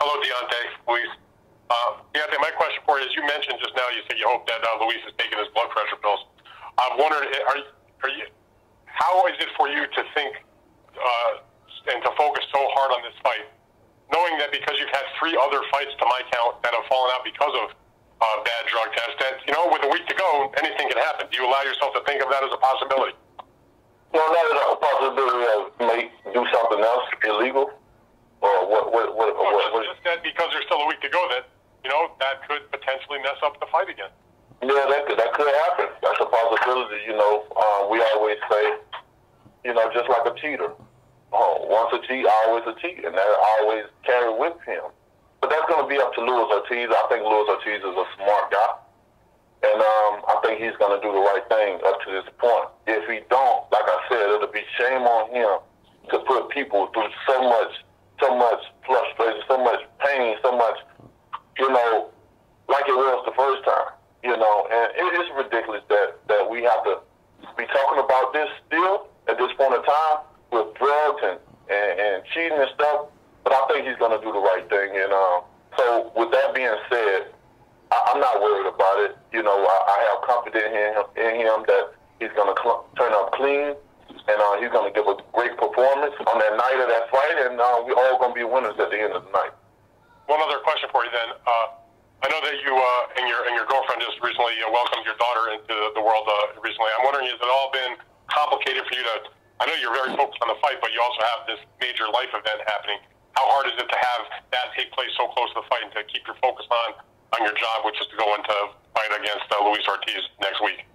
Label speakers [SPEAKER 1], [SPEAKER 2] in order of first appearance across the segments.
[SPEAKER 1] Hello, Deontay. Luis. Deontay, my question for you is, you mentioned just now, you said you hope that Luis is taking his blood pressure pills. I'm wondering, how is it for you to think and to focus so hard on this fight, knowing that because you've had 3 other fights to my count that have fallen out because of bad drug tests, that, with a week to go, anything can happen. Do you allow yourself to think of that as a possibility?
[SPEAKER 2] Well, not as a possibility of may do something else illegal, or what?
[SPEAKER 1] Just that because there's still a week to go, that that could potentially mess up the fight again.
[SPEAKER 2] Yeah, that could happen. That's a possibility. We always say, just like a cheater. Once a cheat, always a cheat, and that always carry with him. But that's going to be up to Luis Ortiz. I think Luis Ortiz is a smart guy, and I think he's going to do the right thing up to this point. If he don't, like I said, it'll be shame on him to put people through so much frustration, so much pain, so much, like it was the first time, and it is ridiculous that we have to be talking about this still at this point in time with drugs and cheating and stuff, but I think he's going to do the right thing. And so with that being said, I'm not worried about it. I have confidence in him that he's going to turn up clean, and he's going to give a great performance on that night of that fight, and we're all going to be winners at the end of the night.
[SPEAKER 1] One other question for you then. I know that you and your girlfriend just recently welcomed your daughter into the world recently. I'm wondering, has it all been complicated for you to, I know you're very focused on the fight, but you also have this major life event happening. How hard is it to have that take place so close to the fight and to keep your focus on your job, which is to go into fight against Luis Ortiz next week?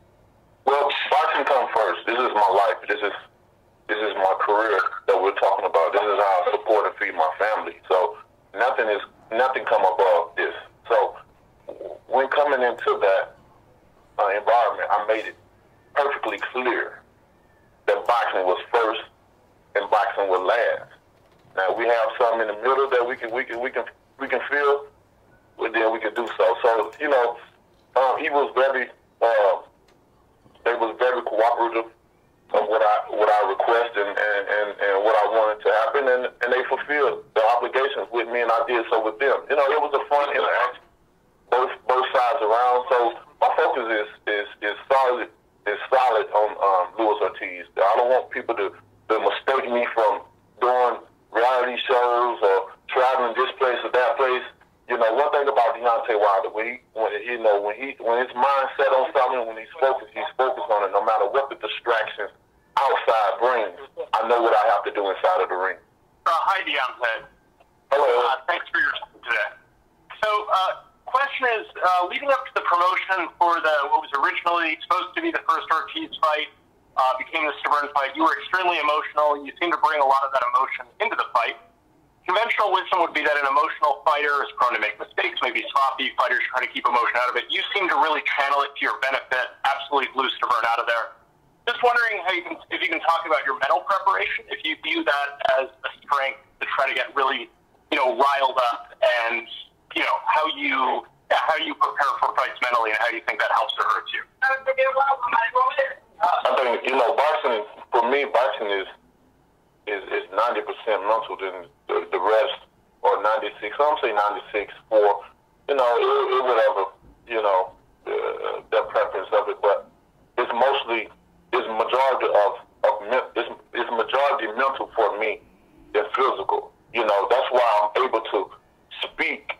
[SPEAKER 2] Well, boxing comes first. This is my life. This is my career that we're talking about. This is how I support and feed my family. So nothing come above this. So when coming into that environment, I made it perfectly clear that boxing was first and boxing was last. Now we have something in the middle that we can feel, well, then we can do so. So he was very they was very cooperative of what I requested and what I wanted to happen, and they fulfilled their obligations with me, and I did so with them. It was a fun interaction, both sides around. So my focus is solid on Luis Ortiz. I don't want people to mistake me from doing reality shows or traveling this place or that place. One thing about Deontay Wilder, when his mind set on something, when he's focused on it, no matter what the distractions outside brings. I know what I have to do inside of the ring.
[SPEAKER 3] Hi, Deontay.
[SPEAKER 2] Hello.
[SPEAKER 3] Thanks for your time today. So, question is, leading up to the promotion for what was originally supposed to be the first Ortiz fight, became the Stubborn fight, you were extremely emotional. You seem to bring a lot of that emotion into the fight. Conventional wisdom would be that an emotional fighter is prone to make mistakes, maybe sloppy. Fighters try to keep emotion out of it. You seem to really channel it to your benefit, absolutely blew Stubborn out of there. Just wondering if you can talk about your mental preparation, if you view that as a strength to try to get really, riled up, and how you prepare for fights mentally, and how you think that helps or hurts you.
[SPEAKER 2] I think boxing for me, boxing is 90% mental than the rest, or 96. I'm saying 96 for whatever that preference of it, but it's majority mental for me than physical. That's why I'm able to speak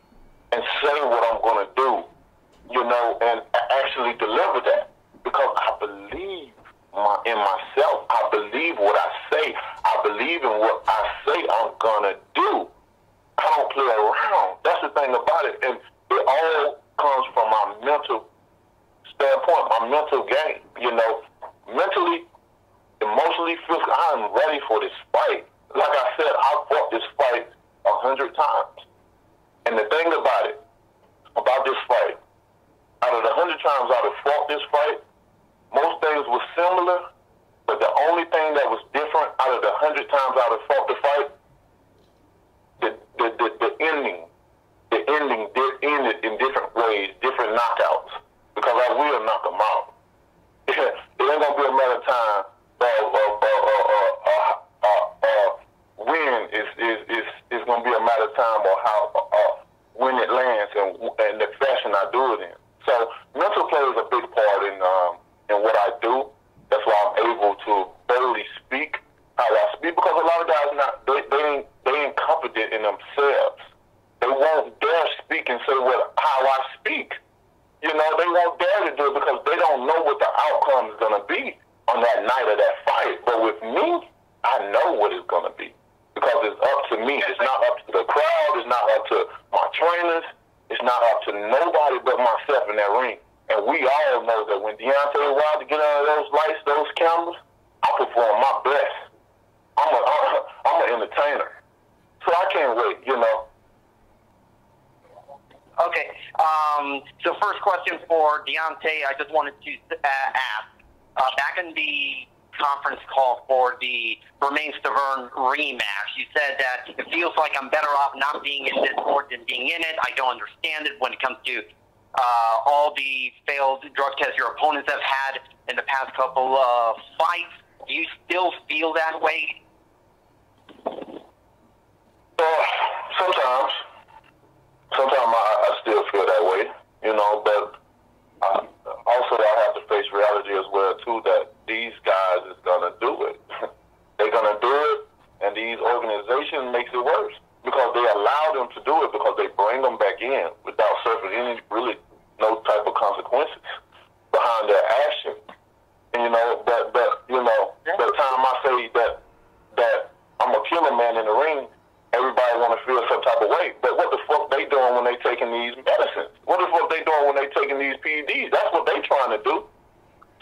[SPEAKER 2] and say what I'm going to do, and actually deliver that, because I believe in myself. I believe what I say. I believe in what I say I'm going to do. I don't play around. That's the thing about it. And it all comes from my mental standpoint, my mental game. Mentally, emotionally, physically, I'm ready for this fight. Like I said, I fought this fight 100 times. And the thing about this fight, out of the 100 times I have fought this fight, most things were similar, but the only thing that was different out of the 100 times I have fought the fight, the ending did end it in different ways, different knockouts, because I will knock them out. It ain't gonna be a matter of time. Win is gonna be a matter of time, or how and the fashion I do it in. So mental plays a big part in what I do. That's why I'm able to boldly speak how I speak, because a lot of guys they ain't confident in themselves. They won't dare speak and say how I speak. You know, they won't dare to do it because they don't know what the outcome is going to be on that night of that fight. But with me, I know what it's going to be because it's up to me. It's not up to the crowd. It's not up to my trainers. It's not up to nobody but myself in that ring. And we all know that when Deontay Wilder get out of those lights, those cameras, I perform my best. I'm an entertainer. So I can't wait, you know.
[SPEAKER 4] Okay. So first question for Deontay, I just wanted to ask. Back in the conference call for the Romain-Stavern rematch, you said that it feels like I'm better off not being in this sport than being in it. I don't understand it when it comes to all the failed drug tests your opponents have had in the past couple of fights. Do you still feel that way?
[SPEAKER 2] Sometimes I still feel that way, you know, but also I have to face reality as well, too, that these guys is going to do it. They're going to do it, and these organizations makes it worse because they allow them to do it because they bring them back in without suffering any, really, no type of consequences behind their action. And, you know, the time I say that I'm a killer man in the ring, everybody want to feel some type of way. But what the fuck they doing when they taking these medicines? What the fuck they doing when they taking these PEDs? That's what they trying to do.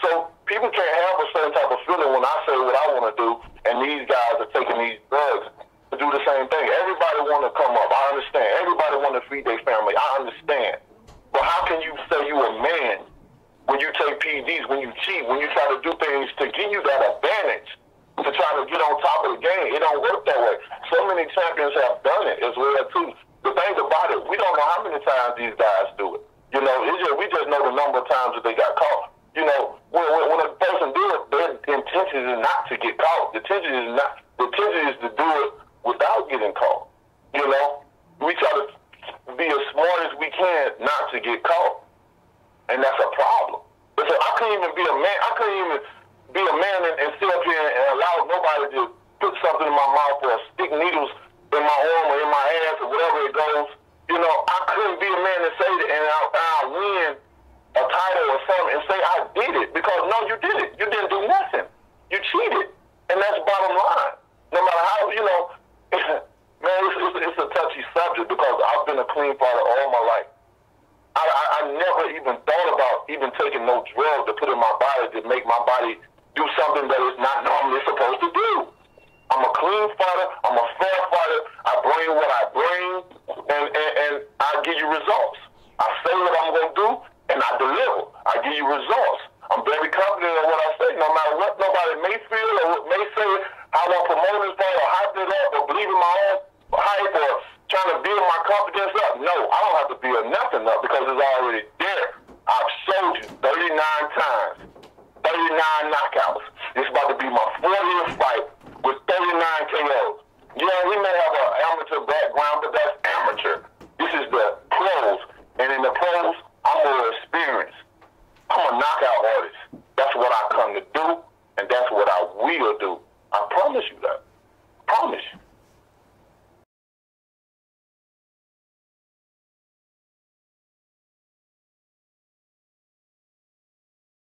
[SPEAKER 2] So people can't have a certain type of feeling when I say what I want to do, and these guys are taking these drugs to do the same thing. Everybody want to come up. I understand. Everybody want to feed their family. I understand. But how can you say you a man when you take PEDs, when you cheat, when you try to do things to give you that advantage, to try to get on top of the game? It don't work that way. So many champions have done it as well, too. The thing about it, we don't know how many times these guys do it. You know, we just know the number of times that they got caught. You know, when a person do it, their intention is not to get caught. The intention is to do it without getting caught. You know, we try to be as smart as we can not to get caught, and that's a problem. So I couldn't even be a man. I couldn't even be a man and sit up here and allow nobody to put something in my mouth or stick needles in my arm or in my ass or whatever it goes. You know, I couldn't be a man and say that and I'll win a title or something and say I did it, because no, you did it. You didn't do nothing. You cheated, and that's bottom line. No matter how, you know, man, it's a touchy subject because I've been a clean fighter all my life. I never even thought about even taking no drug to put in my body to make my body do something that it's not normally supposed to do. I'm a clean fighter. I'm a fair fighter. I bring what I bring, and I give you results. I say what I'm going to do, and I deliver. I give you results. I'm very confident in what I say, no matter what nobody may feel or may say, how I promote this fight or hype it up or believe in my own hype or trying to build my confidence up. No, I don't have to build nothing up because it's already there. I've showed you 39 times, 39 knockouts. It's about to be my 40th fight with 39 KOs. Yeah, we may have an amateur background, but that's amateur.